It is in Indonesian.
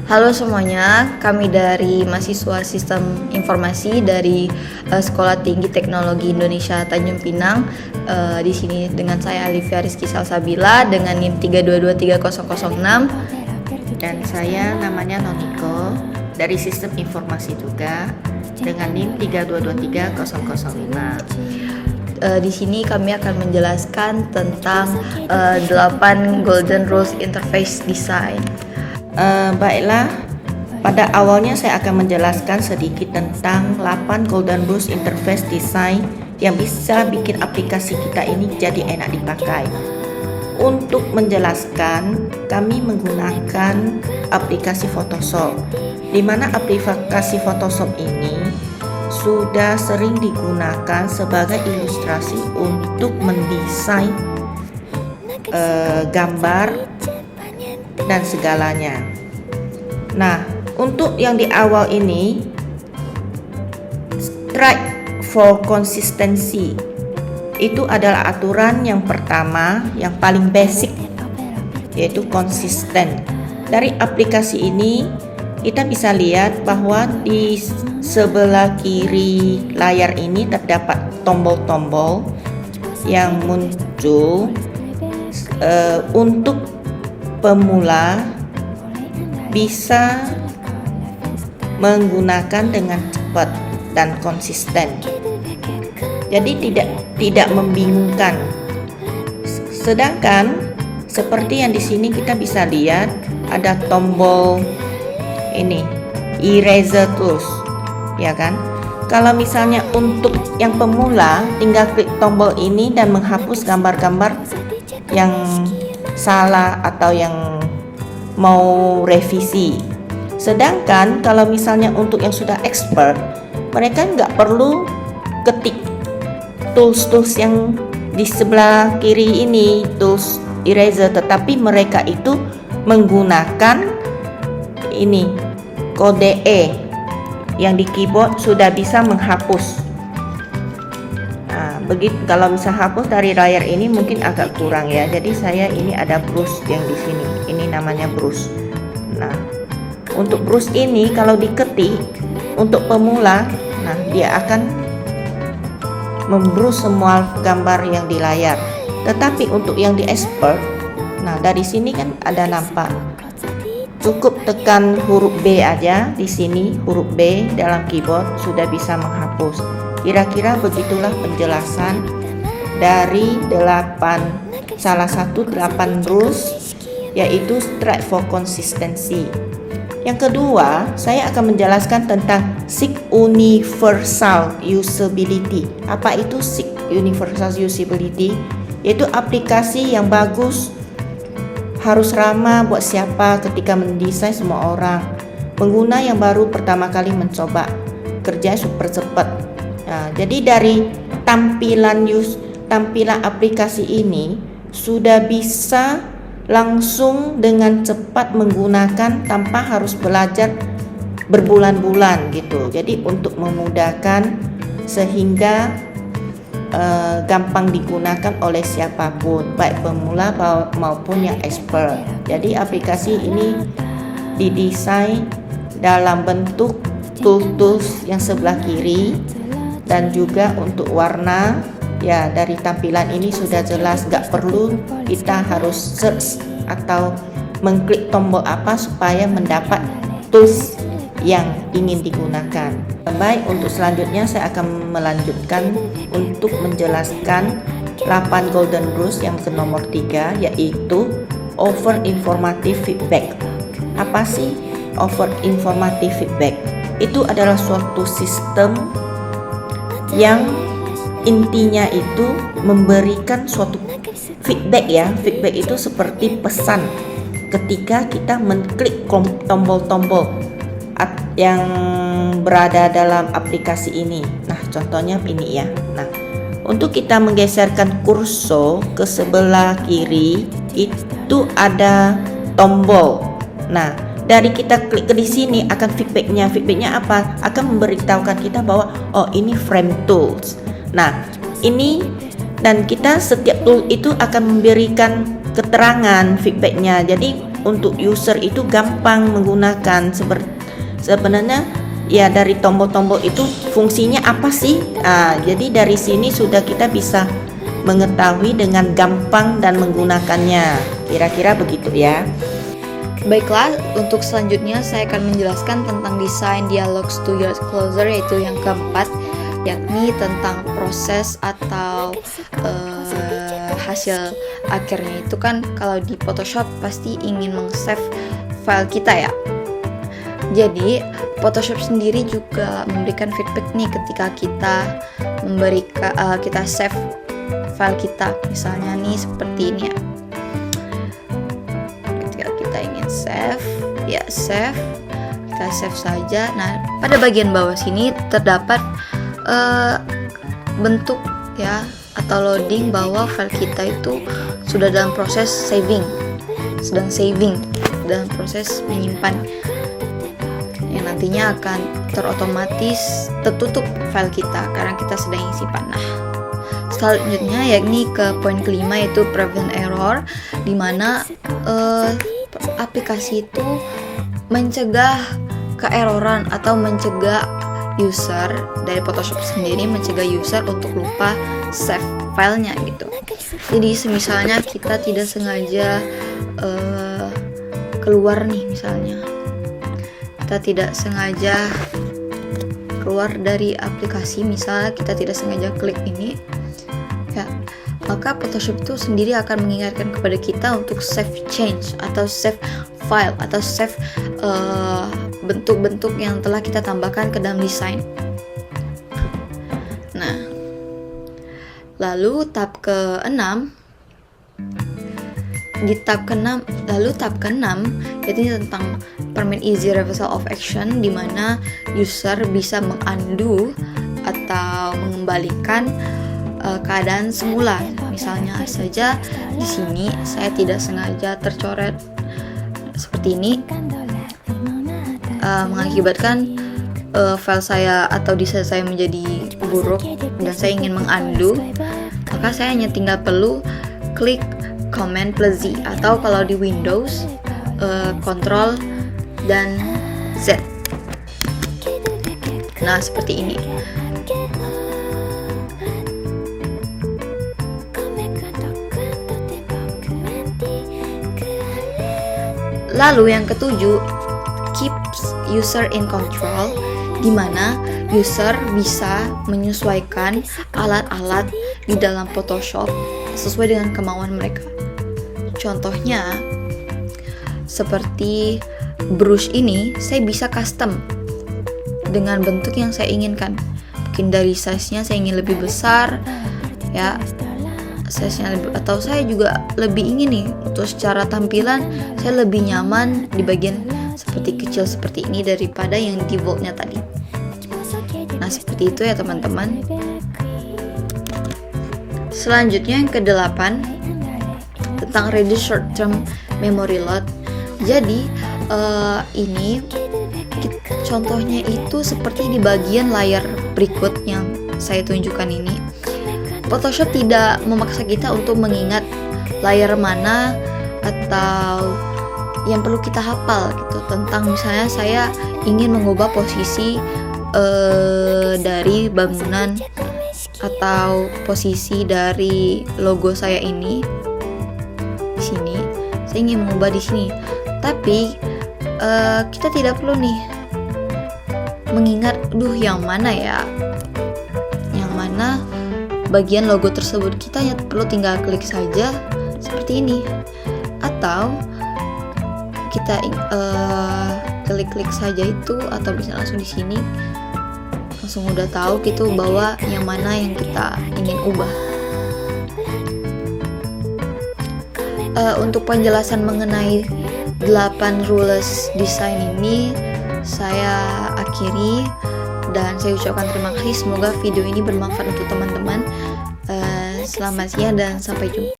Halo semuanya, kami dari mahasiswa Sistem Informasi dari Sekolah Tinggi Teknologi Indonesia Tanjung Pinang. Di sini dengan saya Alivia Rizky Salsabila dengan NIM 3223006. Dan saya namanya Noniko dari Sistem Informasi juga dengan NIM 3223005. Di sini kami akan menjelaskan tentang 8 Golden Rules Interface Design. Baiklah, pada awalnya saya akan menjelaskan sedikit tentang 8 Golden Rules Interface Design yang bisa bikin aplikasi kita ini jadi enak dipakai. Untuk menjelaskan, kami menggunakan aplikasi Photoshop, di mana aplikasi Photoshop ini sudah sering digunakan sebagai ilustrasi untuk mendesain gambar dan segalanya. Nah, untuk yang di awal ini, strive for consistency itu adalah aturan yang pertama, yang paling basic, yaitu konsisten. Dari aplikasi ini kita bisa lihat bahwa di sebelah kiri layar ini terdapat tombol-tombol yang muncul untuk pemula bisa menggunakan dengan cepat dan konsisten. Jadi tidak membingungkan. Sedangkan seperti yang di sini kita bisa lihat ada tombol ini eraser tools, ya kan? Kalau misalnya untuk yang pemula tinggal klik tombol ini dan menghapus gambar-gambar yang salah atau yang mau revisi. Sedangkan kalau misalnya untuk yang sudah expert, mereka nggak perlu ketik tools yang di sebelah kiri ini, tools eraser, tetapi mereka itu menggunakan ini kode E yang di keyboard sudah bisa menghapus. Begitu, kalau bisa hapus dari layar ini mungkin agak kurang ya. Jadi saya ini ada brush yang di sini. Ini namanya brush. Nah, untuk brush ini kalau diketik untuk pemula, nah dia akan membrush semua gambar yang di layar. Tetapi untuk yang di expert, nah dari sini kan ada nampak. Cukup tekan huruf B aja di sini, huruf B dalam keyboard sudah bisa menghapus. Kira-kira begitulah penjelasan dari salah satu 8 rules, yaitu strive for consistency. Yang kedua, saya akan menjelaskan tentang seek universal usability. Apa itu seek universal usability? Yaitu aplikasi yang bagus, harus ramah buat siapa ketika mendesain semua orang. Pengguna yang baru pertama kali mencoba, kerja super cepat. Nah, jadi dari tampilan aplikasi ini sudah bisa langsung dengan cepat menggunakan tanpa harus belajar berbulan-bulan gitu. Jadi untuk memudahkan sehingga gampang digunakan oleh siapapun, baik pemula maupun yang expert. Jadi aplikasi ini didesain dalam bentuk tools yang sebelah kiri. Dan juga untuk warna, ya dari tampilan ini sudah jelas, gak perlu kita harus search atau mengklik tombol apa supaya mendapat tools yang ingin digunakan. Baik, untuk selanjutnya saya akan melanjutkan untuk menjelaskan 8 golden rules yang ke nomor 3, yaitu offer informative feedback. Apa sih offer informative feedback? Itu adalah suatu sistem yang intinya itu memberikan suatu feedback ya. Feedback itu seperti pesan ketika kita mengklik tombol-tombol yang berada dalam aplikasi ini. Nah, contohnya ini ya. Nah, untuk kita menggeserkan kursor ke sebelah kiri itu ada tombol. Nah, dari kita klik ke di sini akan feedbacknya apa? Akan memberitahukan kita bahwa oh ini frame tools. Nah, ini dan kita setiap tool itu akan memberikan keterangan feedbacknya. Jadi untuk user itu gampang menggunakan. Sebenarnya ya dari tombol-tombol itu fungsinya apa sih? Jadi dari sini sudah kita bisa mengetahui dengan gampang dan menggunakannya. Kira-kira begitu ya. Baiklah, untuk selanjutnya saya akan menjelaskan tentang desain dialogues to your closer, yaitu yang keempat, yakni tentang proses atau hasil akhirnya. Itu kan kalau di Photoshop pasti ingin meng-save file kita ya. Jadi Photoshop sendiri juga memberikan feedback nih ketika kita kita save file kita, misalnya nih seperti ini ya. Ketika kita ingin save, ya save, kita save saja. Nah, pada bagian bawah sini terdapat bentuk ya atau loading bahwa file kita itu sudah dalam proses saving, sedang saving, dalam proses menyimpan, yang nantinya akan terotomatis tertutup file kita karena kita sedang simpan. Nah, selanjutnya yakni ke poin kelima, yaitu prevent error, di mana aplikasi itu mencegah keeroran atau mencegah user dari Photoshop sendiri, mencegah user untuk lupa save filenya gitu. Jadi semisalnya kita tidak sengaja keluar nih, misalnya kita tidak sengaja keluar dari aplikasi, misalnya kita tidak sengaja klik ini ya, maka Photoshop itu sendiri akan mengingatkan kepada kita untuk save change atau save file atau save bentuk-bentuk yang telah kita tambahkan ke dalam desain. Nah, lalu tab ke-6, di tab ke-6, yaitu tentang permit easy reversal of action, di mana user bisa mengundo atau mengembalikan keadaan semula. Misalnya saja di sini saya tidak sengaja tercoret seperti ini, mengakibatkan file saya atau desain saya menjadi buruk dan saya ingin mengundo, maka saya hanya tinggal perlu klik Command plus Z, atau kalau di Windows Control dan Z. Nah, seperti ini. Lalu yang ketujuh, keeps user in control, di mana user bisa menyesuaikan alat-alat di dalam Photoshop sesuai dengan kemauan mereka. Contohnya seperti brush ini, saya bisa custom dengan bentuk yang saya inginkan. Mungkin dari size-nya saya ingin lebih besar ya, size-nya lebih, atau saya juga lebih ingin nih untuk secara tampilan saya lebih nyaman di bagian seperti kecil seperti ini daripada yang defaultnya tadi. Nah, seperti itu ya teman-teman. Selanjutnya yang ke-8 tentang reduce short term memory load. Jadi ini contohnya itu seperti di bagian layar berikut yang saya tunjukkan ini. Photoshop tidak memaksa kita untuk mengingat layar mana atau yang perlu kita hafal gitu. Tentang misalnya saya ingin mengubah posisi dari bangunan atau posisi dari logo saya ini di sini. Saya ingin mengubah di sini. Tapi kita tidak perlu nih mengingat, yang mana ya, yang mana bagian logo tersebut. Kita hanya perlu tinggal klik saja seperti ini, atau kita klik-klik saja itu, atau bisa langsung di sini langsung udah tahu gitu bahwa yang mana yang kita ingin ubah. Untuk penjelasan mengenai 8 rules desain ini saya akhiri dan saya ucapkan terima kasih. Semoga video ini bermanfaat untuk teman-teman. Selamat siang dan sampai jumpa.